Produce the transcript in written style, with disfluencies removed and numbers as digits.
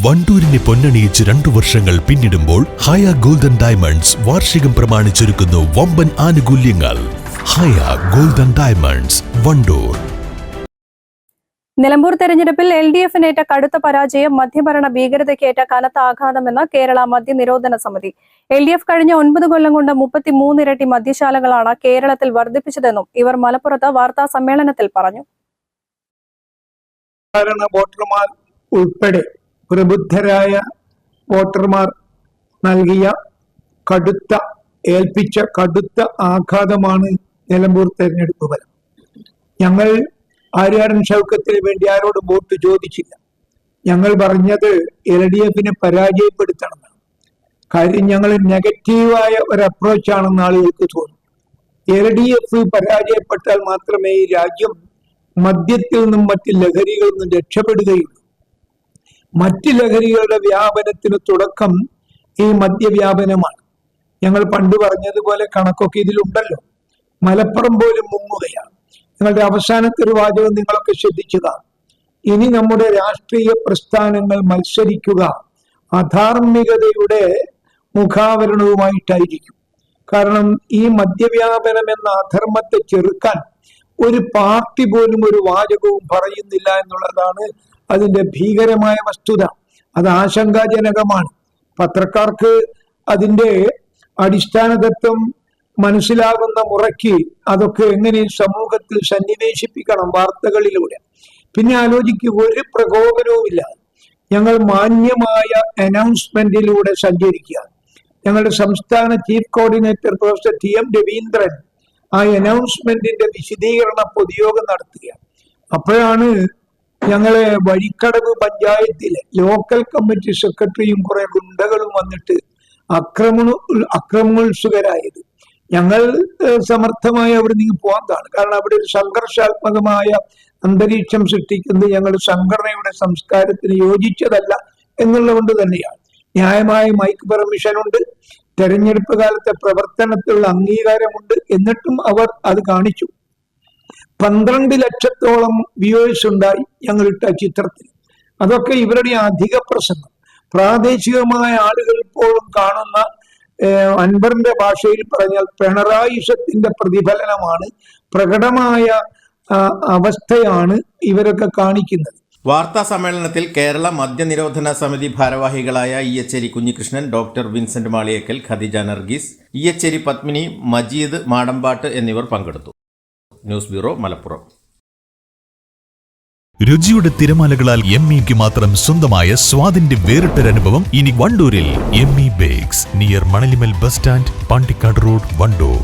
വണ്ടൂരിനെ പൊന്നണിയിച്ച് 2 വർഷങ്ങൾ പിന്നിടുമ്പോൾ ഹയ golden diamonds വാർഷികം പ്രമാണിച്ചൊരുക്കുന്നു വമ്പൻ ആനുകൂല്യങ്ങൾ. ഹയ ഗോൾഡൻ ഡയമണ്ട്സ്, വണ്ടൂർ. നിലമ്പൂർ തെരഞ്ഞെടുപ്പിൽ LDF-നേറ്റ കടുത്ത പരാജയം മദ്യഭരണ ഭീകരതയ്ക്കേറ്റ കനത്ത ആഘാതമെന്ന് കേരള മദ്യനിരോധന സമിതി. LDF കഴിഞ്ഞ 9 കൊല്ലം കൊണ്ട് 33 ഇരട്ടി മദ്യശാലകളാണ് കേരളത്തിൽ വർദ്ധിപ്പിച്ചതെന്നും ഇവർ മലപ്പുറത്ത് വാർത്താ സമ്മേളനത്തിൽ പറഞ്ഞു. വോട്ടർമാർ ഉൾപ്പെടെ പ്രബുദ്ധരായ വോട്ടർമാർ ഏൽപ്പിച്ച കടുത്ത ആഘാതമാണ് നിലമ്പൂർ തെരഞ്ഞെടുപ്പ് ഫലം. ഞങ്ങൾ ആര്യാടൻ ഷൗക്കത്തിന് വേണ്ടി ആരോടും വോട്ട് ചോദിച്ചില്ല. ഞങ്ങൾ പറഞ്ഞത് LDF-നെ പരാജയപ്പെടുത്തണമെന്നാണ്. കാര്യം ഞങ്ങൾ നെഗറ്റീവായ ഒരു അപ്രോച്ചാണെന്ന് ആളുകൾക്ക് തോന്നും. LDF പരാജയപ്പെട്ടാൽ മാത്രമേ ഈ രാജ്യം മദ്യത്തിൽ നിന്നും മറ്റ് ലഹരികളിൽ നിന്നും രക്ഷപ്പെടുകയുള്ളൂ. മറ്റ് ലഹരികളുടെ വ്യാപനത്തിന് തുടക്കം ഈ മദ്യവ്യാപനമാണ്. ഞങ്ങൾ പണ്ട് പറഞ്ഞതുപോലെ കണക്കൊക്കെ ഇതിലുണ്ടല്ലോ. മലപ്പുറം പോലും മുങ്ങുകയാണ്. നിങ്ങളുടെ അവസാനത്തെ ഒരു വാചകം നിങ്ങളൊക്കെ ശ്രദ്ധിക്കുക. ഇനി നമ്മുടെ രാഷ്ട്രീയ പ്രസ്ഥാനങ്ങൾ മത്സരിക്കുക അധാർമികതയുടെ മുഖാവരണവുമായിട്ടായിരിക്കും. കാരണം ഈ മദ്യവ്യാപനം എന്ന അധർമ്മത്തെ ചെറുക്കാൻ ഒരു പാർട്ടി പോലും ഒരു വാചകവും പറയുന്നില്ല എന്നുള്ളതാണ് അതിന്റെ ഭീകരമായ വസ്തുത. അത് ആശങ്കാജനകമാണ്. പത്രക്കാർക്ക് അതിന്റെ അടിസ്ഥാന തത്വം മനസ്സിലാകുന്ന മുറയ്ക്ക് അതൊക്കെ എങ്ങനെ സമൂഹത്തിൽ സന്നിവേശിപ്പിക്കണം വാർത്തകളിലൂടെ. പിന്നെ ആലോചിക്കുക, ഒരു പ്രകോപനവുമില്ല. ഞങ്ങൾ മാന്യമായ അനൗൺസ്മെന്റിലൂടെ സഞ്ചരിക്കുക. ഞങ്ങളുടെ സംസ്ഥാന chief coordinator professor TM Raveendran ആ അനൗൺസ്മെന്റിന്റെ വിശദീകരണ പൊതുയോഗം നടത്തുക. അപ്പോഴാണ് ഞങ്ങളെ വഴിക്കടവ് പഞ്ചായത്തിലെ ലോക്കൽ കമ്മിറ്റി സെക്രട്ടറിയും കുറെ ഗുണ്ടകളും വന്നിട്ട് അക്രമോത്സുകരായത്. ഞങ്ങൾ സമർത്ഥമായി അവിടെ നിന്ന് പോകാൻ കാരണം അവിടെ ഒരു സംഘർഷാത്മകമായ അന്തരീക്ഷം സൃഷ്ടിക്കുന്നത് ഞങ്ങളുടെ സംഘടനയുടെ സംസ്കാരത്തിന് യോജിച്ചതല്ല എന്നുള്ളതുകൊണ്ട് തന്നെയാണ്. ന്യായമായ മൈക്ക് പെർമിഷൻ ഉണ്ട്, തെരഞ്ഞെടുപ്പ് കാലത്തെ പ്രവർത്തനത്തിലുള്ള അംഗീകാരമുണ്ട്. എന്നിട്ടും അവർ അത് കാണിച്ചു. 12 ലക്ഷത്തോളം വ്യൂവേഴ്സ് ഉണ്ടായി ഞങ്ങളിട്ട ചിത്രത്തിൽ. അതൊക്കെ ഇവരുടെ അധിക പ്രസംഗം. പ്രാദേശികമായ ആളുകൾ ഇപ്പോഴും കാണുന്ന അൻവറിന്റെ ഭാഷയിൽ പറഞ്ഞാൽ പിണറായിസത്തിന്റെ പ്രതിഫലനമാണ്, പ്രകടമായ അവസ്ഥയാണ് ഇവരൊക്കെ കാണിക്കുന്നത്. വാർത്താ സമ്മേളനത്തിൽ കേരള മദ്യനിരോധന സമിതി ഭാരവാഹികളായ ഇയച്ചേരി കുഞ്ഞികൃഷ്ണൻ, ഡോക്ടർ വിൻസെന്റ് മാളിയേക്കൽ, ഖദീജ നർഗീസ്, ഇയച്ചേരി പത്മിനി, മജീദ് മാടമ്പാട്ട് എന്നിവർ പങ്കെടുത്തു. News bureau, Malappuram. രുചിയുടെ തിരമാലകളാൽ എംഇക്ക് മാത്രം സ്വന്തമായ സ്വാദിന്റെ വേറിട്ടൊരനുഭവം ഇനി വണ്ടൂരിൽ. ME bakes, near Manalimal bus stand, Pandikkad road, Wandoor.